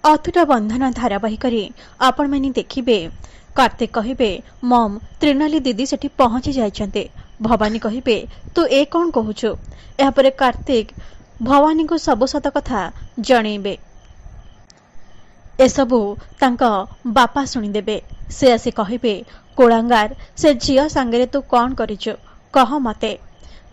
अतुट बंधन धारावाहिक आपण मैंने देखिए कार्तिक कहे मम त्रिनाली दीदी सेठी पहुंची जाइछन्ते। भवानी कहे तू ए कौन कहूचु। यापर कार्तिक भवानी को सब सत कथा जनइबे। एसबू तांका बापा शुणिदेबे। से आसी कहे कोलांगार से झियो सांगरे तू कौन करिचु कह मते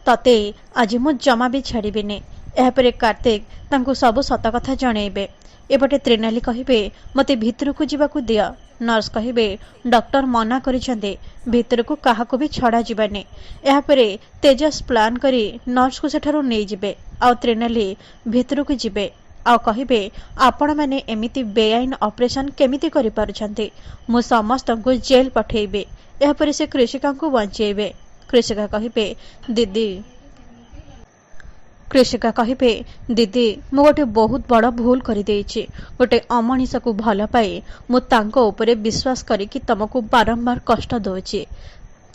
तते आज मु जमा भी छाड़िबिनी। यापर कार्तिक तांको सब सत कथा जनइबे। एपटे त्रिनाली कहे मते भितर को जीवाकू दिय। नर्स कहे डॉक्टर मना करिसेंते भितर को काहाकू भी छड़ा जीवानी। यापर तेजस प्लान करी नर्स को सेठारु नहीं जिबे आ त्रिनाली भितर को जिबे आ कहे आपण मैंने एमिति बेआईन ऑपरेशन केमिति करि पारुछन्ते मु समस्त को जेल पठेबे। यापर से कृषिका को बंचेबे। कृषिका कहे दीदी मु गोटे बहुत बड़ भूल कर देइछि। गोटे अमनीष को भल पाई मु तांको उपरे विश्वास करिकि तुमको बारंबार कष्ट दोछि।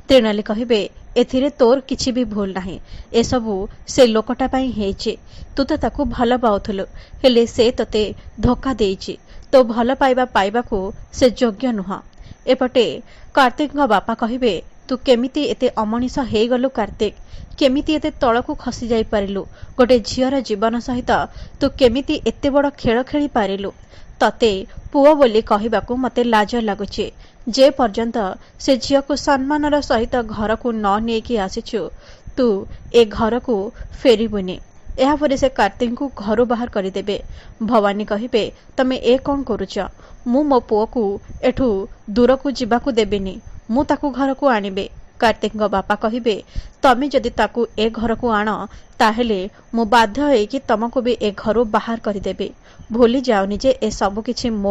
त्रिनाली कहे एथिरे तोर किछि भी भूल नाही। ए सबु से लोकटा पई हेछि। तू तो ताको भल पाउथुलु हेले से तते धोखा देइछि। तो भल पाइबा पाइबाकू से योग्य नुह। एपटे कार्तिक बापा कहे तू केमिति एते अमनीष हे गलु कार्तिक केमिति एते तळकू खसी जाई पारिलु। गोटे झियर जीवन सहित तू केमिति एते बड़ खेल खेली पारिलु। तते पुओ बोली कहबाकू मते लाज लागुछि। जे पर्यंत से झियो को सम्मानर सहित घर को न नेकी आसीछु तू ए घर को फेरिबुनी। यापर से कार्तिक को घर बाहर करदेबे। भवानी कहे तमे ए कौन करुच मु मो पुओ को एठू दूर को जीवाकू देबेनी मु ताकू घर को आनिबे। कार्तिक बापा कहे तमे जदि ताकू ए घर को आण ताहेले मु बाध्य होइकि तमको भी ए घर बाहर करदेबे। भूली जाओनी जे ए सब किछि मो